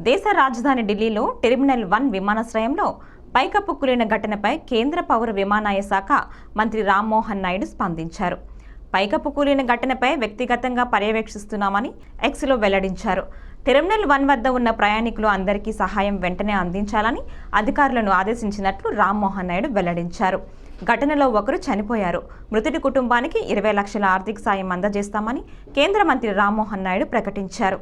దేశ రాజధాని ఢిల్లీలో టెర్మినల్ 1 విమానాశ్రయంలో పైకప్పు కూలిన ఘటనపై కేంద్ర పౌర విమానయాన శాఖ మంత్రి రామ్మోహన్ నాయుడు స్పందించారు. పైకప్పు కూలిన ఘటనపై వ్యక్తిగతంగా పర్యవేక్షిస్తున్నామని ఎక్స్లో వెల్లడించారు. టెర్మినల్ 1 వద్ద ఉన్న ప్రయాణికులు అందరికీ సహాయం వెంటనే అందించాలని అధికారులను ఆదేశించినట్లు రామ్మోహన్ నాయుడు వెల్లడించారు. ఘటనలో ఒకరు చనిపోయారు. మృతుడి కుటుంబానికి 20 లక్షల ఆర్థిక సాయం అందజేస్తామని కేంద్ర మంత్రి రామ్మోహన్ నాయుడు ప్రకటించారు.